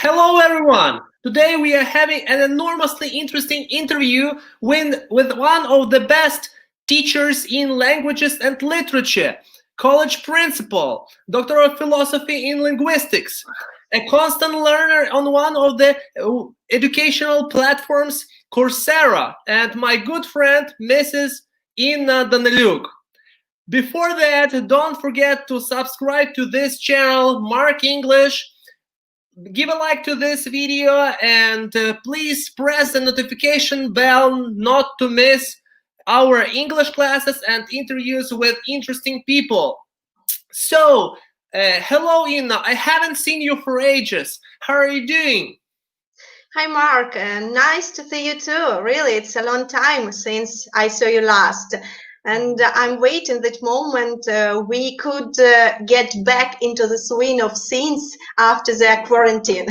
Hello everyone! Today we are having an enormously interesting interview with one of the best teachers in languages and literature, college principal, Doctor of Philosophy in Linguistics, a constant learner on one of the educational platforms, Coursera, and my good friend, Mrs. Danyliuk. Before that, don't forget to subscribe to this channel, Mark English. Give a like to this video and please press the notification bell not to miss our English classes and interviews with interesting people. So, hello Inna, I haven't seen you for ages. How are you doing? Hi Mark, nice to see you too. Really, it's a long time since I saw you last. And I'm waiting that moment we could get back into the swing of things after the quarantine.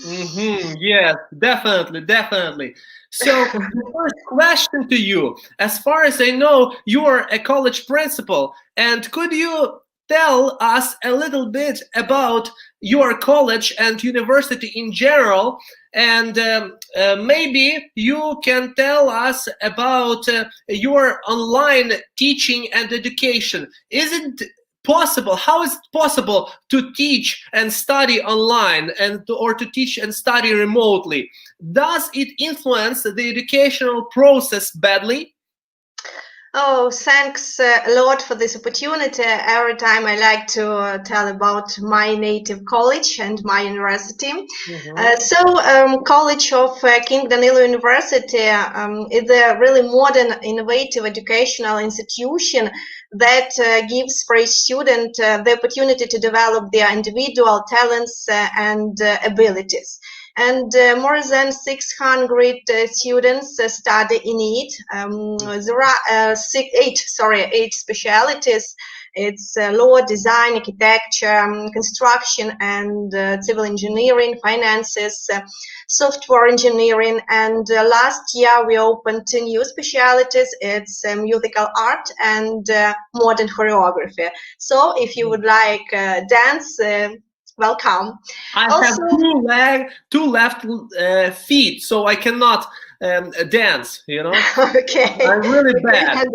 Yes, definitely. So, the first question to you, as far as I know, you are a college principal, and could you tell us a little bit about your college and university in general, and maybe you can tell us about your online teaching and education. Is it possible? How is it possible to teach and study online or to teach and study remotely? Does it influence the educational process badly? Oh, thanks a lot for this opportunity. Every time I like to tell about my native college and my university. College of King Danyliuk University is a really modern, innovative educational institution that gives for each student the opportunity to develop their individual talents and abilities. And more than 600 students study in it. There are eight specialities. It's law, design, architecture, construction, and civil engineering, finances, software engineering. And last year we opened 2 new specialities. It's musical art and modern choreography. So if you would like dance, welcome. I have two left feet, so I cannot dance, you know. Okay. I'm really bad.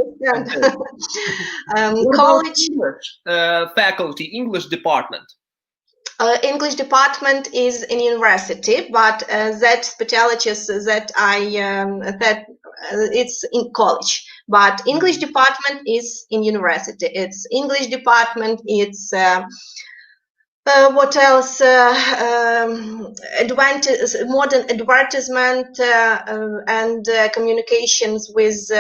College English faculty, English department. English department is in university, but that specialties that it's in college. But English department is in university. It's English department. It's what else? Modern advertisement and communications with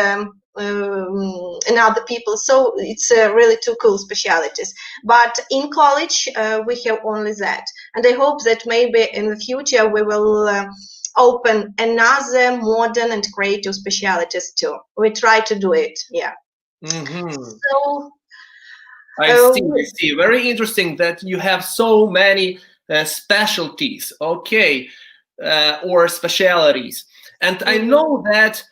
and other people. So it's really 2 cool specialities. But in college, we have only that. And I hope that maybe in the future we will open another modern and creative specialities too. We try to do it. Yeah. So. I see. Very interesting that you have so many specialties, okay, or specialities. And I know that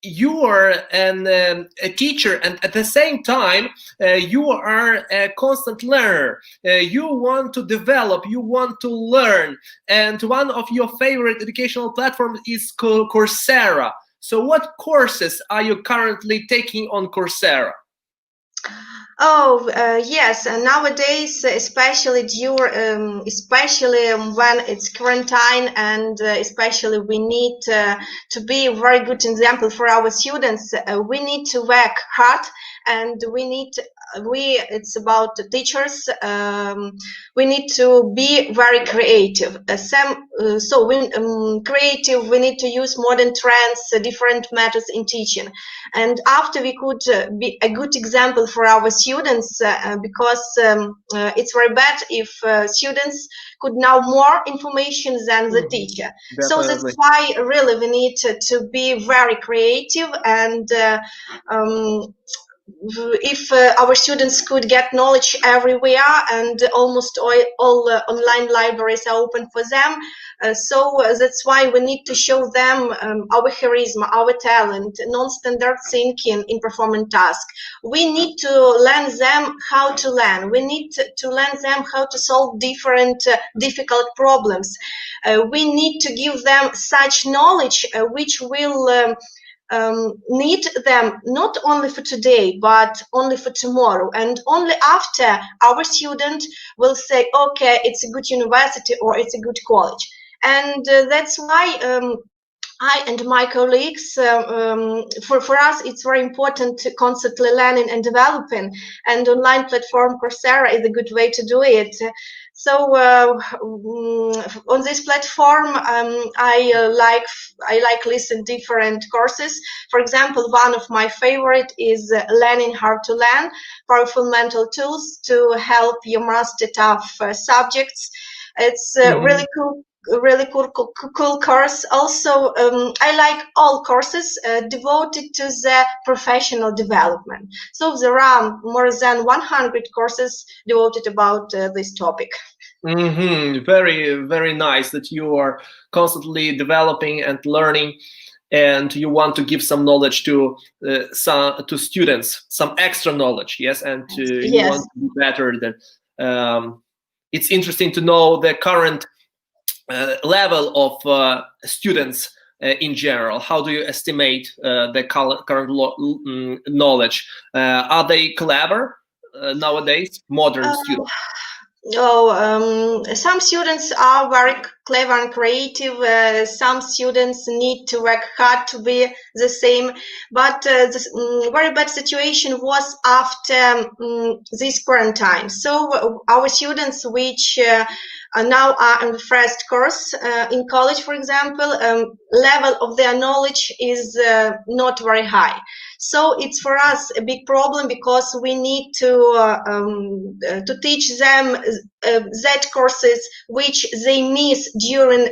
you are a teacher, and at the same time, you are a constant learner. You want to develop, you want to learn. And one of your favorite educational platforms is Coursera. So what courses are you currently taking on Coursera? Oh, yes. Nowadays, especially when it's quarantine, and especially we need to be a very good example for our students. We need to work hard, and it's about the teachers. We need to be very creative. Creative. We need to use modern trends, different methods in teaching, and after we could be a good example for our students, because it's very bad if students could know more information than the teacher. Definitely. So that's why really we need to be very creative and if our students could get knowledge everywhere, and almost all online libraries are open for them. So that's why we need to show them our charisma, our talent, non-standard thinking in performing tasks. We need to learn them how to learn. We need to learn them how to solve different difficult problems. We need to give them such knowledge which will need them not only for today, but only for tomorrow. And only after our student will say, okay, it's a good university or it's a good college. And that's why I and my colleagues, for us, it's very important to constantly learning and developing, and online platform Coursera is a good way to do it. So on this platform, I like listen different courses. For example, one of my favorite is Learning How to Learn, powerful mental tools to help you master tough subjects. It's really cool. Really cool course. Also, I like all courses devoted to the professional development. So there are more than 100 courses devoted about this topic. Very, very nice that you are constantly developing and learning, and you want to give some knowledge to students, some extra knowledge, yes, and you want to be better than. It's interesting to know the current level of students in general. How do you estimate the current knowledge? Are they clever nowadays, modern students? Some students are very clever and creative. Some students need to work hard to be the same. But the very bad situation was after this quarantine. So our students, which now are in the first course in college, for example, level of their knowledge is not very high. So it's for us a big problem, because we need to teach them that courses which they miss during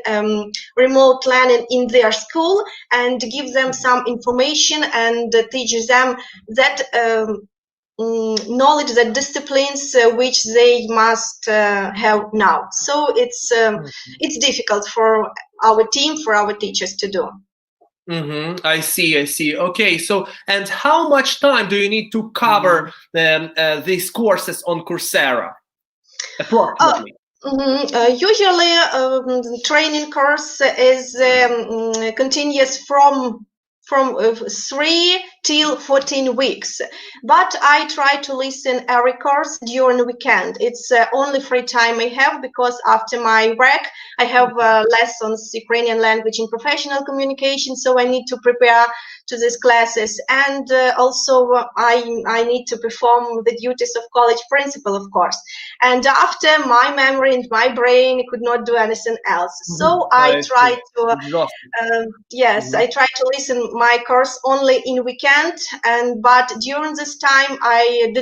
remote learning in their school, and give them some information and teach them that knowledge, that disciplines which they must have now. So it's difficult for our team, for our teachers to do. I see. Okay, so and how much time do you need to cover these courses on Coursera, approximately? Usually, the training course is continuous from 3 till 14 weeks, but I try to listen every course during the weekend. It's only free time I have, because after my work I have lessons Ukrainian language in professional communication, so I need to prepare to these classes, and also I need to perform the duties of college principal, of course. And after, my memory and my brain could not do anything else. So I try to I try to listen my course only in weekend, but during this time I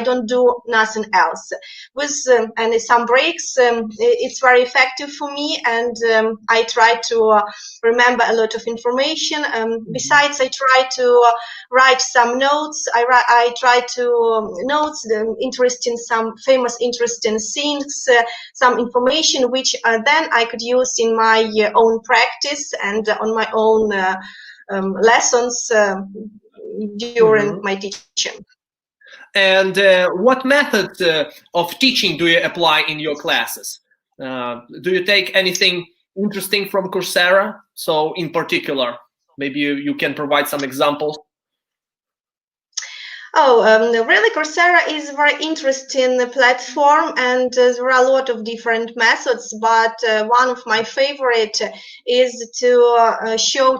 don't do nothing else. With some breaks, it's very effective for me, and I try to remember a lot of information. Besides, I try to write some notes. I try to notes some famous interesting things, some information which then I could use in my own practice and on my own lessons during my teaching. And what method of teaching do you apply in your classes? Do you take anything interesting from Coursera? So in particular, maybe you can provide some examples. Really, Coursera is a very interesting platform, and there are a lot of different methods, but one of my favorite is to show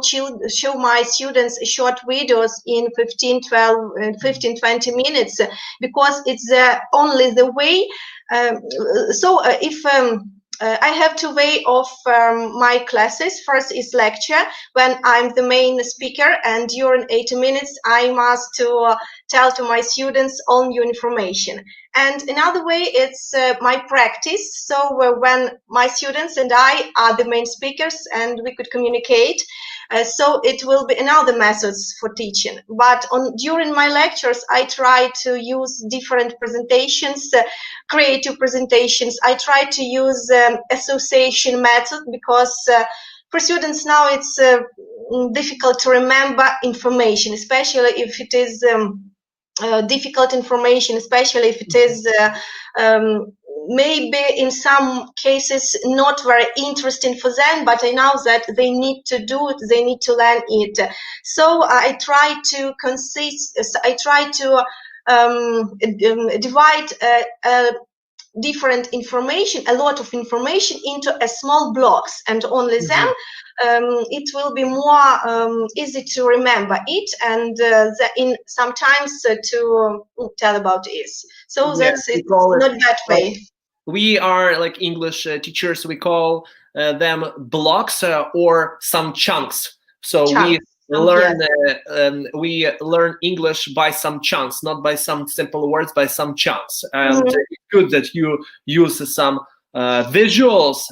my students short videos in 15-20 minutes, because it's only the way. If I have two ways of my classes. First is lecture, when I'm the main speaker, and during 80 minutes I must tell to my students all new information. And another way, it's my practice. So when my students and I are the main speakers and we could communicate, So it will be another methods for teaching. But during my lectures, I try to use different presentations, creative presentations. I try to use association method because for students now it's difficult to remember information, especially if it is difficult information, especially if it is maybe in some cases not very interesting for them, but I know that they need to do it, they need to learn it. So I try to divide different information, a lot of information, into a small blocks, and only then it will be more easy to remember it, and sometimes to tell about it. So that's it's not that way. We are like English teachers. We call them blocks or some chunks. So we learn English by some chunks, not by some simple words, by some chunks. And it's good that you use some visuals.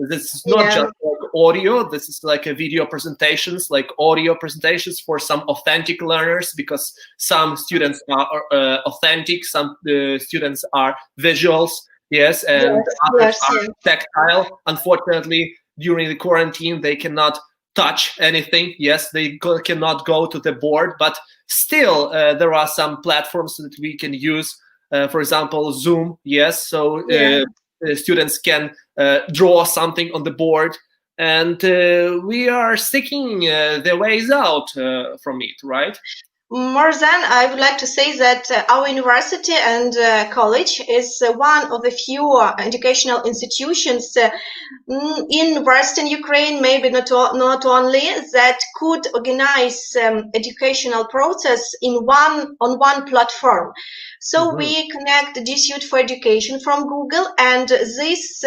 This is not just like audio. This is like a video presentations, like audio presentations for some authentic learners, because some students are authentic, some students are visuals. Yes, and others are tactile. Unfortunately, during the quarantine, they cannot touch anything. Yes, they cannot go to the board, but still there are some platforms that we can use. For example, Zoom. Yes, so students can draw something on the board, and we are sticking the ways out from it, right? More than, I would like to say that our university and college is one of the few educational institutions in Western Ukraine, maybe not only, that could organize educational process on one platform. So we connect Dispute for Education from Google, and this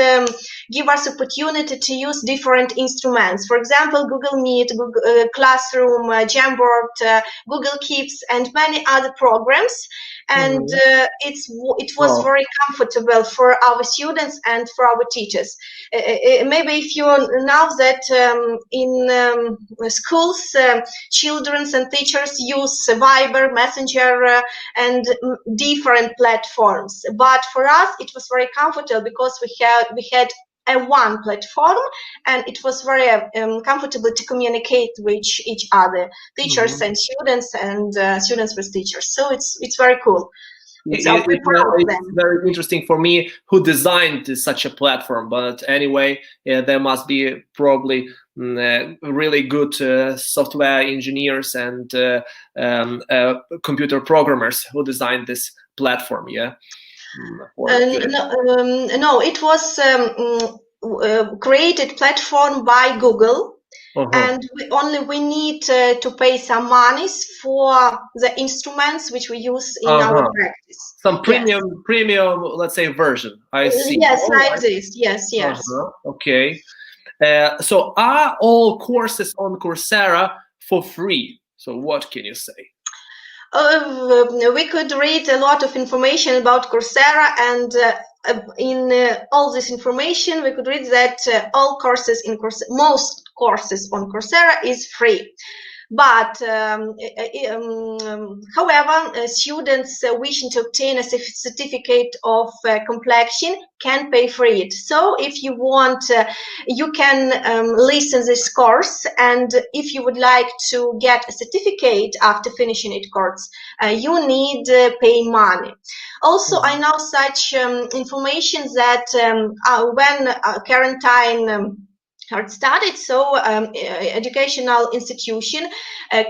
give us opportunity to use different instruments. For example, Google Meet, Google Classroom, Jamboard, Google Keeps, and many other programs. And it was very comfortable for our students and for our teachers. Maybe if you know that in schools, children and teachers use Viber, Messenger, and different platforms. But for us, it was very comfortable because we had one platform, and it was very comfortable to communicate with each other, teachers and students, and students with teachers. So it's very cool. It's very interesting for me who designed such a platform. But anyway, there must be probably really good software engineers and computer programmers who designed this platform. No, it was created platform by Google. And we need to pay some monies for the instruments which we use in our practice. Some premium, let's say, version. I see. Yes, like this. Yes. Okay. So are all courses on Coursera for free? So what can you say? We could read a lot of information about Coursera, and in all this information, we could read that all courses in Coursera, most courses on Coursera is free. But however, students wishing to obtain a certificate of completion can pay for it. So if you want, you can listen this course, and if you would like to get a certificate after finishing it course, you need pay money. Also, I know such information that when quarantine started, so educational institution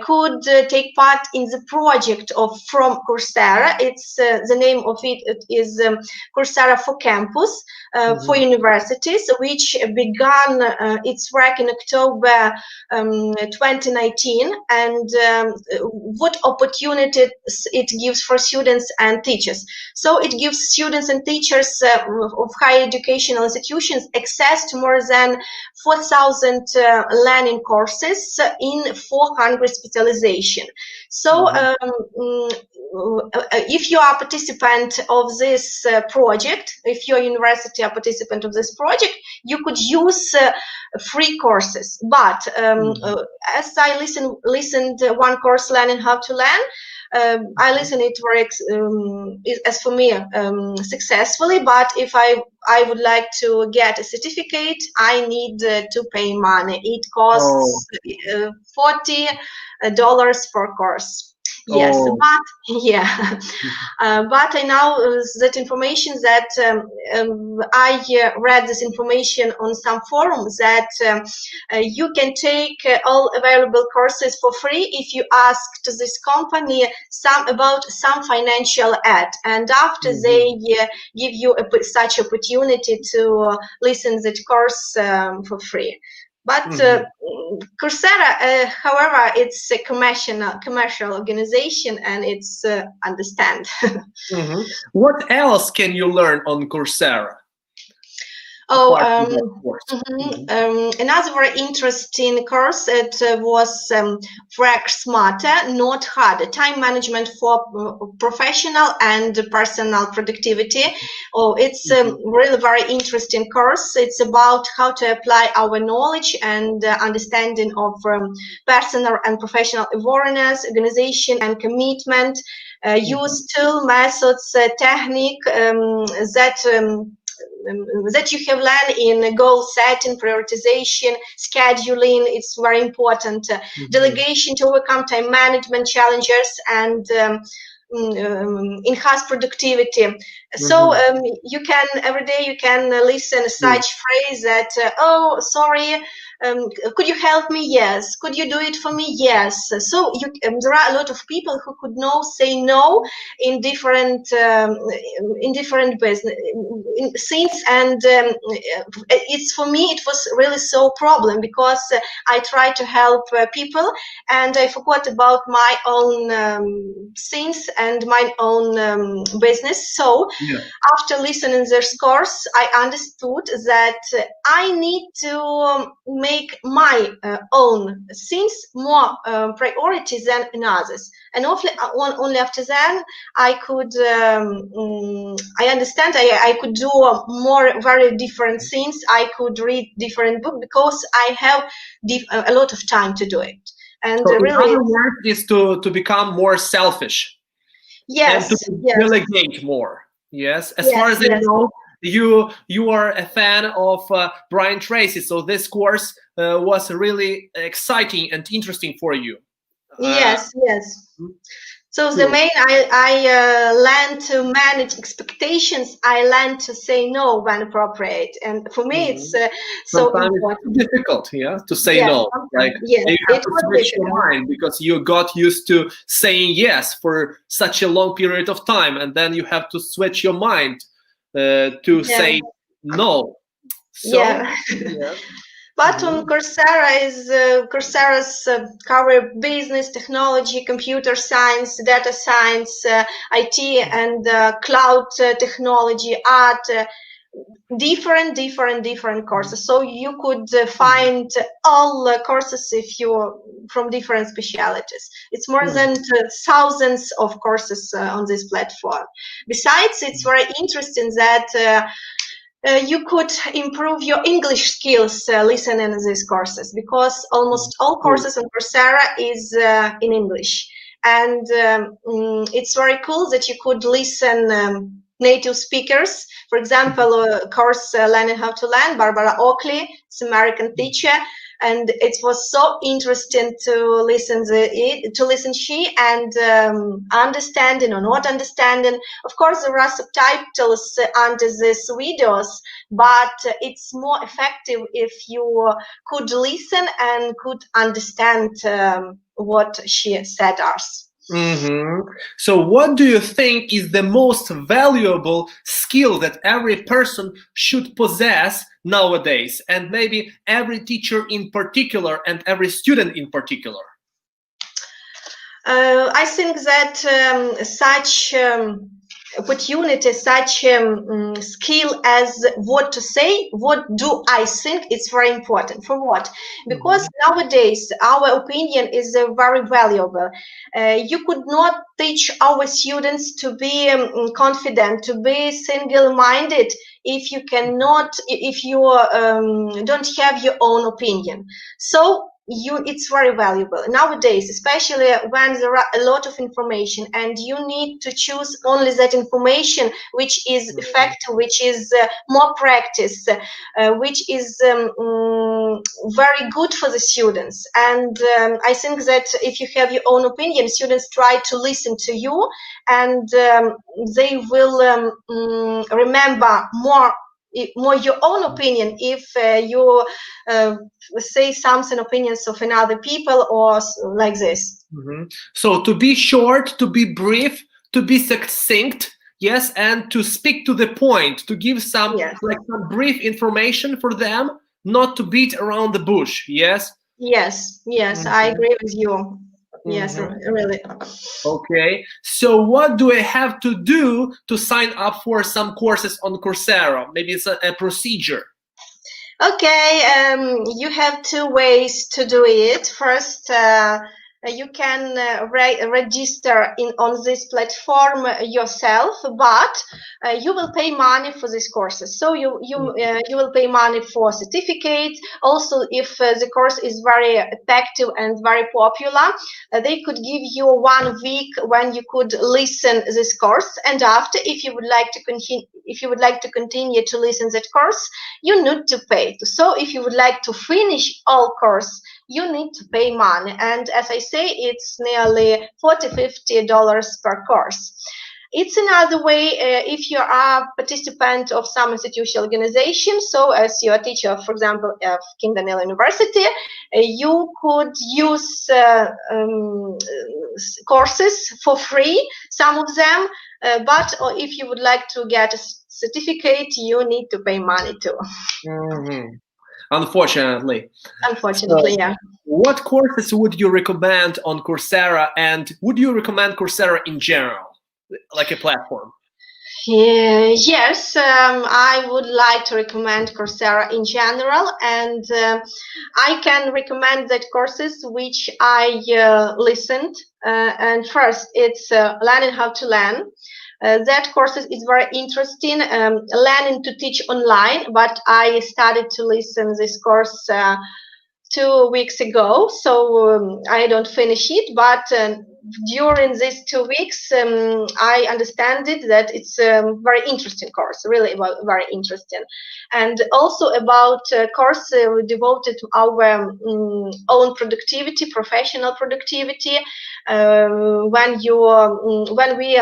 could take part in the project from Coursera. It's the name of it is Coursera for Campus for universities, which began its work in October 2019, and what opportunities it gives for students and teachers. So it gives students and teachers of higher educational institutions access to more than 4,000 learning courses in 400 specialization. So if you are a participant of this project, if your university are participant of this project, you could use free courses. But as I listened one course, Learning How to Learn, I listened it very as for me successfully. But if I would like to get a certificate, I need to pay money. It costs $40 per course. Yes, but yeah, but I know that information that I read this information on some forums that you can take all available courses for free if you ask to this company about some financial aid, and after they give you such opportunity to listen that course for free. But Coursera, however, it's a commercial organization, and it's understand. What else can you learn on Coursera? Another very interesting course, it was Work Smarter, Not Harder, Time Management for Professional and Personal Productivity. It's a really very interesting course. It's about how to apply our knowledge and understanding of personal and professional awareness, organization and commitment, use tool, methods, technique that you have learned in goal setting, prioritization, scheduling. It's very important. Delegation to overcome time management challenges and enhance productivity. So you can every day you can listen such phrase that oh, sorry, could you help me? Yes. Could you do it for me? Yes. So there are a lot of people who could say no in different business things, and it's for me it was really so problem, because I try to help people and I forgot about my own things and my own business. So after listening this course, I understood that I need to make my own things more priority than in others. And only after that I could I understand I could do more very different things. I could read different books because I have a lot of time to do it. And so really, in other words, is to become more selfish. Yes. And to delegate more. Yes. As far as I know, you are a fan of Brian Tracy, so this course was really exciting and interesting for you. Yes. So the main, I learned to manage expectations. I learned to say no when appropriate, and for me, it's so important. It's difficult, to say no. Like you have to switch your mind, because you got used to saying yes for such a long period of time, and then you have to switch your mind to say no. So, But on Coursera's cover business, technology, computer science, data science, IT, and cloud technology, art, different courses. So you could find all courses if you from different specialities. It's more than thousands of courses on this platform. Besides, it's very interesting that you could improve your English skills listening to these courses, because almost all courses on Coursera is in English. And it's very cool that you could listen native speakers. For example, course Learning How to Learn, Barbara Oakley, it's an American teacher. And it was so interesting to listen she and understanding or not understanding. Of course, there are subtitles under these videos, but it's more effective if you could listen and could understand what she said us. So what do you think is the most valuable skill that every person should possess nowadays, and maybe every teacher in particular and every student in particular? I think that such opportunity, such skill as what to say, what do I think, it's very important. For what? Because nowadays our opinion is very valuable. You could not teach our students to be confident, to be single-minded, if you cannot, if you don't have your own opinion. So it's very valuable nowadays, especially when there are a lot of information and you need to choose only that information which is effective, which is more practice, which is very good for the students. And I think that if you have your own opinion, students try to listen to you, and they will remember more your own opinion if you say something opinions of another people or like this. So to be short, to be brief, to be succinct, yes, and to speak to the point, to give some some brief information for them, not to beat around the bush. Yes. Yes, I agree with you. Yes, really. Okay, so what do I have to do to sign up for some courses on Coursera? Maybe it's a procedure. Okay, you have two ways to do it. First, you can register on this platform yourself, but you will pay money for these courses. So you will pay money for certificate. Also, if the course is very effective and very popular, they could give you 1 week when you could listen this course. And after, if you would like to continue to listen that course, you need to pay. So if you would like to finish all course, you need to pay money. And as I say, it's nearly $40–50 per course. It's another way if you are a participant of some institutional organization. So as you're a teacher, for example, of King Danyliuk University, you could use courses for free, some of them, but if you would like to get a certificate, you need to pay money too. Unfortunately. Unfortunately, so, yeah. What courses would you recommend on Coursera, and would you recommend Coursera in general, like a platform? Yes, I would like to recommend Coursera in general, and I can recommend that courses which I listened. And first, it's learning how to learn. That course is very interesting, learning to teach online, but I started to listen this course 2 weeks ago, so I don't finish it, but during these 2 weeks I understand it that it's a very interesting course, really very interesting. And also about course devoted to our own productivity, professional productivity, when we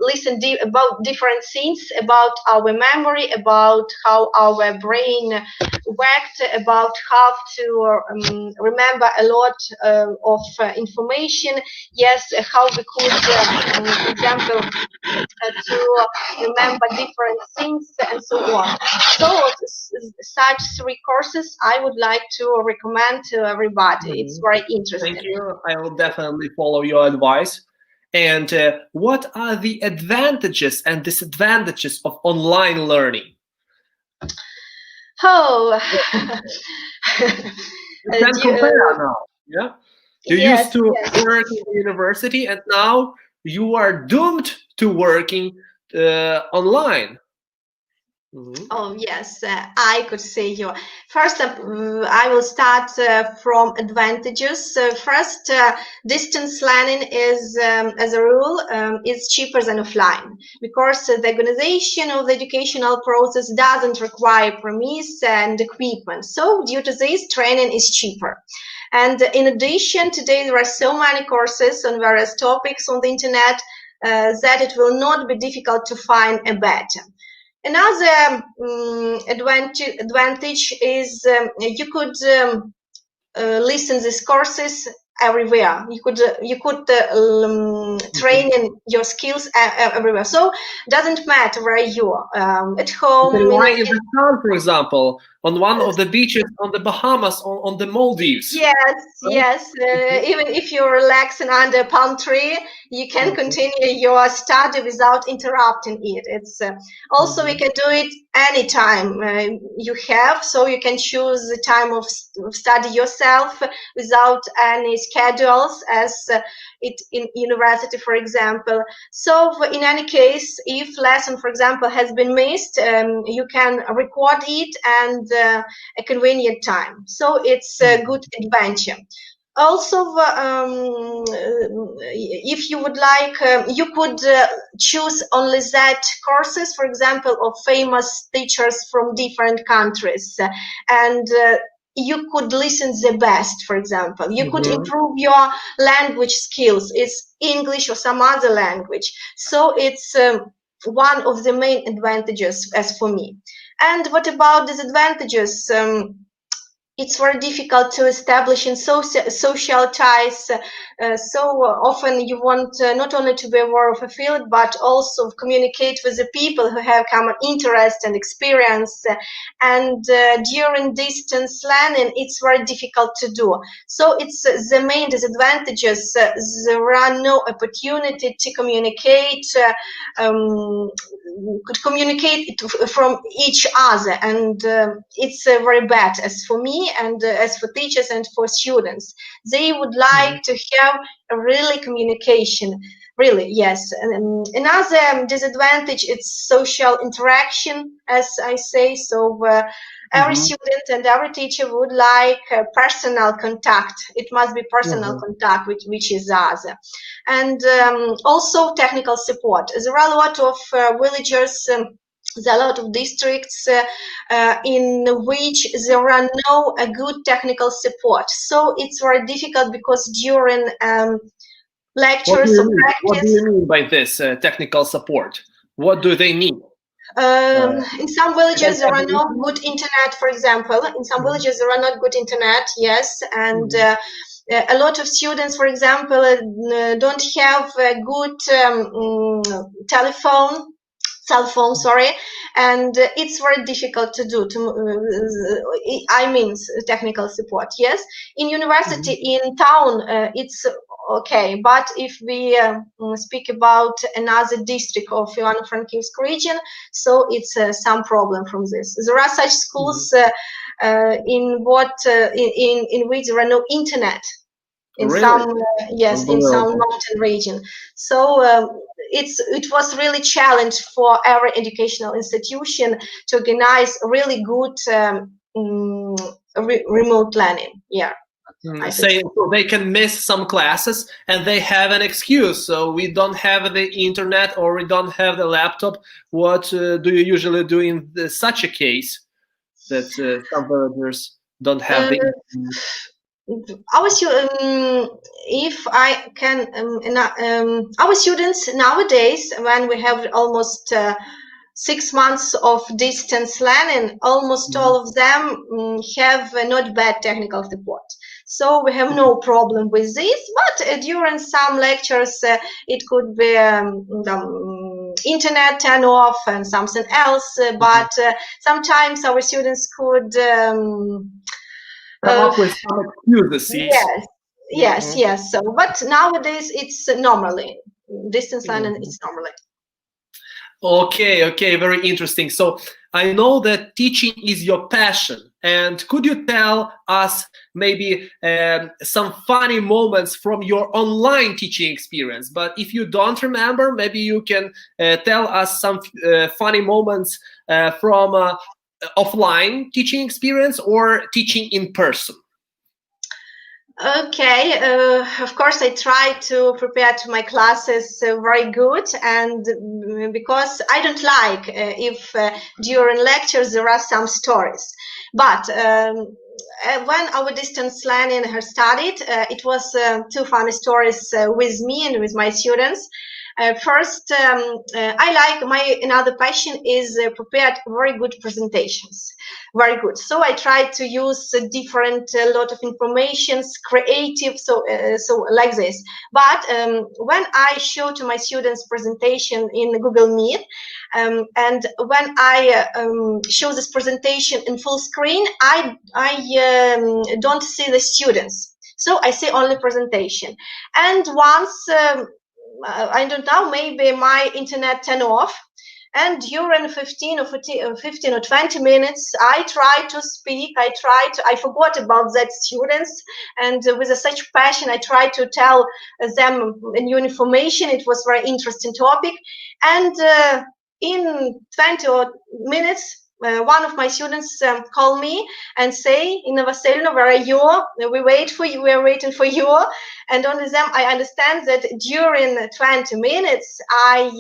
listen about different things, about our memory, about how our brain worked, about how to remember a lot of information. Yes, how we could, for example, to remember different things and so on. So such 3 courses I would like to recommend to everybody. It's very interesting. Thank you. I will definitely follow your advice. And what are the advantages and disadvantages of online learning? Oh, you can compare now. Yeah, you used to work in the university, and now you are doomed to working online. Oh yes, I could say you. First, I will start from advantages. First, distance learning is, as a rule, is cheaper than offline, because the organization of the educational process doesn't require premise and equipment. So, due to this, training is cheaper. And in addition, today there are so many courses on various topics on the internet that it will not be difficult to find a better. Another advantage is you could listen these courses everywhere. You could train in your skills everywhere. So doesn't matter where you are, at home. Why in the sun, for example, on one of the beaches on the Bahamas, on the Maldives? Yes. Even if you're relaxing under a palm tree, you can continue your study without interrupting it. It's also we can do it anytime you have, so you can choose the time of study yourself without any schedules, as it in university, for example. So in any case, if lesson, for example, has been missed, you can record it and a convenient time. So it's a good adventure. Also, if you would like, you could choose only that courses, for example, of famous teachers from different countries, and you could listen the best, for example. You could improve your language skills. It's English or some other language. So it's one of the main advantages as for me. And what about disadvantages? It's very difficult to establish in social ties. So often you want not only to be aware of a field, but also communicate with the people who have common interest and experience. And during distance learning, it's very difficult to do. So it's the main disadvantages. There are no opportunity to communicate, could communicate from each other, and it's very bad as for me and as for teachers and for students. They would like to have a really communication, really, yes. Another disadvantage, it's social interaction, as I say. So every student and every teacher would like personal contact. It must be personal contact, which is other. And also technical support. There are a lot of villagers, there are a lot of districts in which there are no good technical support. So it's very difficult because during lectures or practice. What do you mean by this technical support? What do they need? In some villages there are no good internet, for example. In some villages there are not good internet, yes, and a lot of students, for example, don't have a good cell phone, sorry, and it's very difficult to do. I mean, technical support. Yes, in university, in town, it's okay. But if we speak about another district of Ivano-Frankivsk region, so it's some problem from this. There are such schools in which there are no internet. In some in some mountain region. So it was really challenge for our educational institution to organize really good remote learning. Yeah. Say so they can miss some classes and they have an excuse. So we don't have the internet or we don't have the laptop. What do you usually do in such a case that some villagers don't have the internet? Our students nowadays, when we have almost 6 months of distance learning, almost all of them have not bad technical support. So we have no problem with this, but during some lectures it could be internet turn off and something else, but sometimes our students could come up with some excuses. Yes. So, but nowadays it's normally distance learning. It's normally. Okay, very interesting. So I know that teaching is your passion, and could you tell us maybe some funny moments from your online teaching experience? But if you don't remember, maybe you can tell us some funny moments from offline teaching experience or teaching in person. Okay, of course I try to prepare to my classes very good, and because I don't like if during lectures there are some stories, but when our distance learning has started, it was two funny stories with me and with my students. First, I like another passion is prepared very good presentations. Very good. So I try to use different lot of informations, creative, so like this. But when I show to my students presentation in Google Meet, and when I show this presentation in full screen, I don't see the students. So I see only presentation. And once, I don't know, maybe my internet turn off, and during 15 or 20 minutes, I try to speak. I forgot about that students, and with such passion, I try to tell them new information. It was very interesting topic, and in 20 minutes, one of my students called me and say, "Inna Vasilevna, where are you? We wait for you. We are waiting for you." And only then I understand that during 20 minutes, I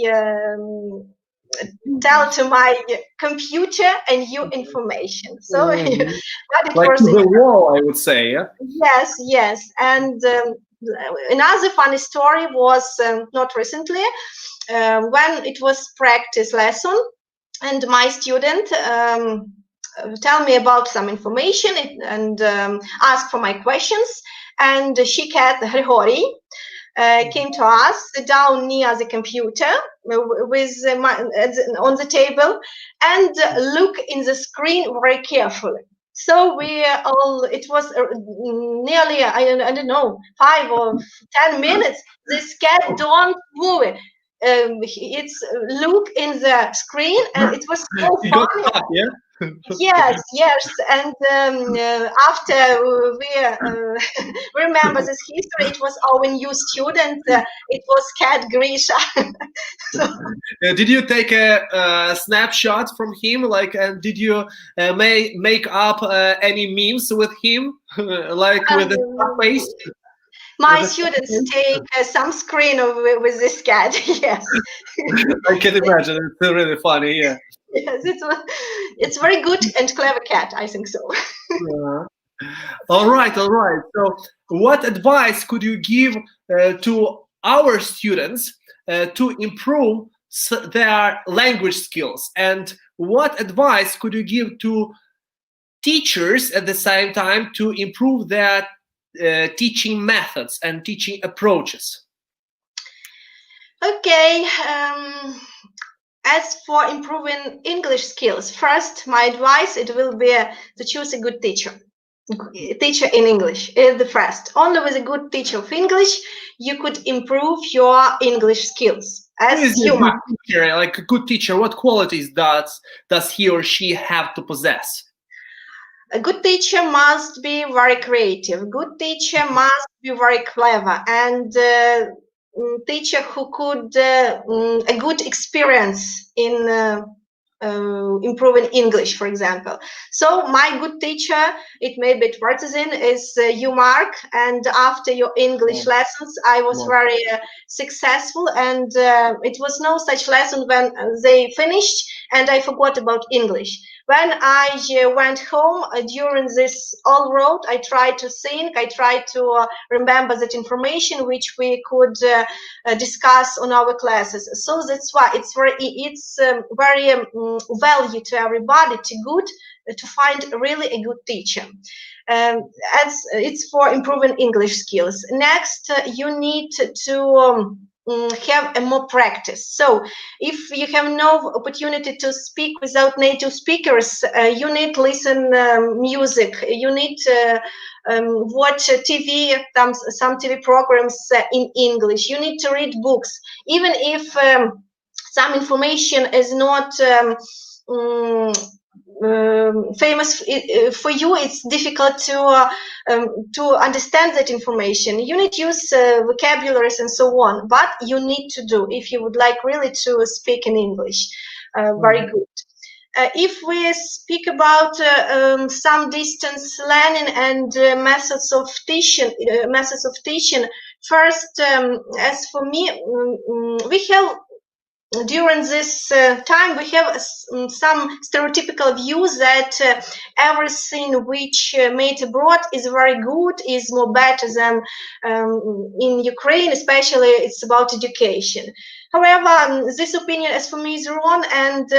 tell to my computer a new information. So, but it like was to the wall, I would say. Yeah. yes. And another funny story was not recently when it was practice lesson, and my student tell me about some information and ask for my questions, and she cat Grigori came to us, sit down near the computer with on the table, and look in the screen very carefully. So we all, it was nearly, I don't know, 5 or 10 minutes. This cat don't move it. It's look in the screen, and it was so You got funny. stuck, yeah? Yes, and after we remember this history, it was our new student. It was Cat Grisha. So, Did you take a snapshot from him? Like, and did you make up any memes with him, like with the face? my students take some screen with this cat. Yes. I can imagine. It's really funny. Yeah. Yes, it's very good and clever cat. I think so. All right. So, what advice could you give to our students to improve their language skills? And what advice could you give to teachers at the same time to improve their teaching methods and teaching approaches? Okay. As for improving English skills, first, my advice, it will be to choose a good teacher. Teacher in English is the first. Only with a good teacher of English, you could improve your English skills. As human. Teacher, like a good teacher, what qualities does he or she have to possess? A good teacher must be very creative. A good teacher must be very clever, and teacher who could a good experience in improving English, for example. So my good teacher, it may be partisan, is you, Mark, and after your English lessons, I was very successful, and it was no such lesson when they finished and I forgot about English. When I went home during this all road, I tried to think, I tried to remember that information which we could discuss on our classes. So that's why it's very value to everybody, to find really a good teacher. As it's for improving English skills. Next, you need to have a more practice. So if you have no opportunity to speak without native speakers, you need to listen music, you need to watch TV, some TV programs in English, you need to read books, even if some information is not famous for you, it's difficult to understand that information. You need to use vocabularies and so on, but you need to do if you would like really to speak in English. Very good. If we speak about some distance learning and methods of teaching, first, as for me, we have. During this time, we have some stereotypical views that everything which made abroad is very good, is more better than in Ukraine, especially it's about education. However, this opinion, as for me, is wrong, and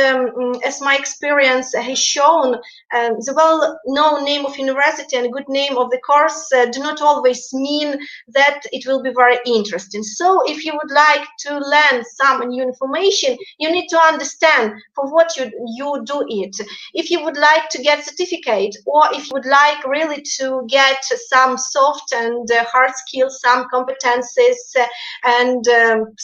as my experience has shown, the well-known name of university and good name of the course do not always mean that it will be very interesting. So, if you would like to learn some new information, you need to understand for what you do it. If you would like to get certificate, or if you would like really to get some soft and hard skills, some competences, and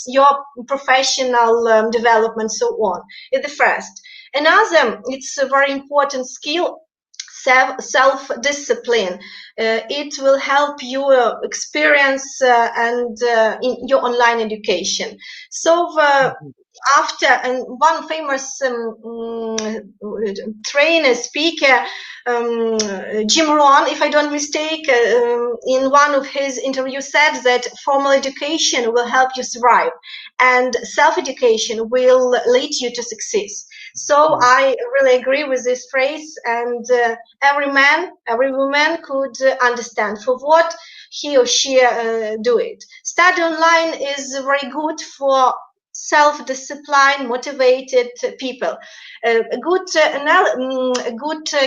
your professional development, so on. It's the first. Another, it's a very important skill, self-discipline. It will help you experience and in your online education. So after, and one famous trainer, speaker, Jim Rohn, if I don't mistake, in one of his interviews said that formal education will help you thrive and self-education will lead you to success. So I really agree with this phrase, and every man, every woman could understand for what he or she do it. Study online is very good for self-disciplined, motivated people. A good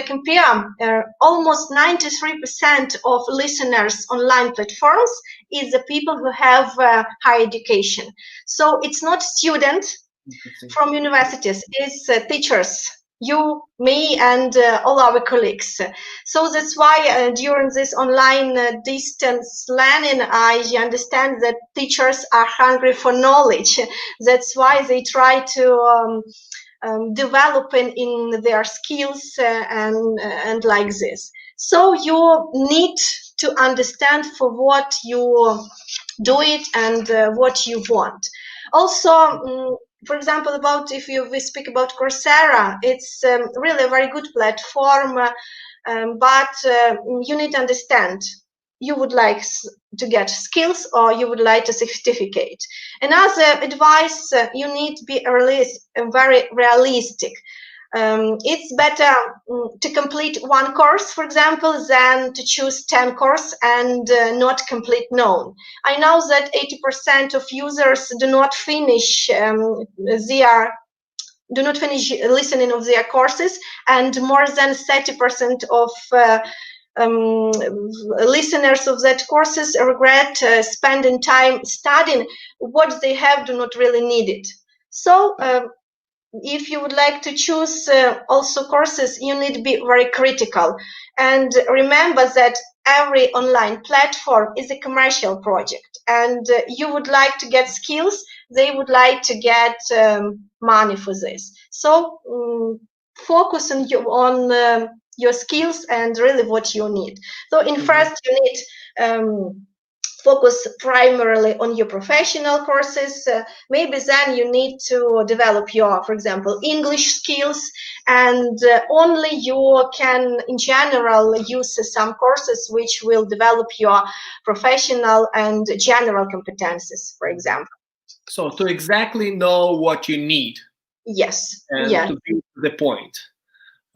compare, almost 93% of listeners online platforms is the people who have higher education. So it's not students from universities, it's teachers, you, me, and all our colleagues. So that's why during this online distance learning, I understand that teachers are hungry for knowledge. That's why they try to develop in their skills and like this. So you need to understand for what you do it and what you want. Also, for example, about if we speak about Coursera, it's really a very good platform, but you need to understand you would like to get skills or you would like a certificate. Another advice, you need to be very realistic. It's better to complete one course, for example, than to choose 10 courses and not complete none. I know that 80% of users do not finish listening of their courses, and more than 30% of listeners of that courses regret spending time studying what they do not really need it. So if you would like to choose also courses, you need to be very critical. And remember that every online platform is a commercial project. And you would like to get skills, they would like to get money for this. So focus on your skills and really what you need. So in first, you need focus primarily on your professional courses. Maybe then you need to develop your, for example, English skills, and only you can, in general, use some courses which will develop your professional and general competences, for example. So to exactly know what you need. Yes. And to be to the point.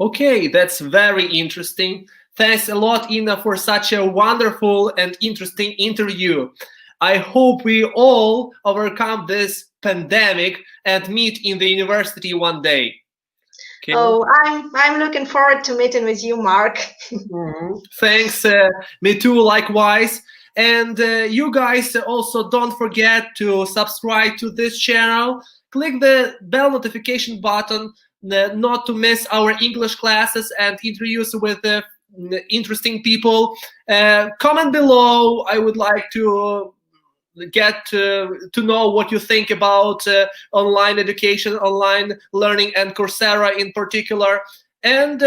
Okay, that's very interesting. Thanks a lot, Ina, for such a wonderful and interesting interview. I hope we all overcome this pandemic and meet in the university one day. Okay. Oh, I'm looking forward to meeting with you, Mark. Thanks, me too, likewise. And you guys also don't forget to subscribe to this channel. Click the bell notification button not to miss our English classes and interviews with interesting people. Comment below. I would like to get to know what you think about online education, online learning, and Coursera in particular. And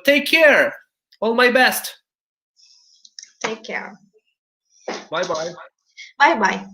take care. All my best. Take care. Bye-bye. Bye-bye.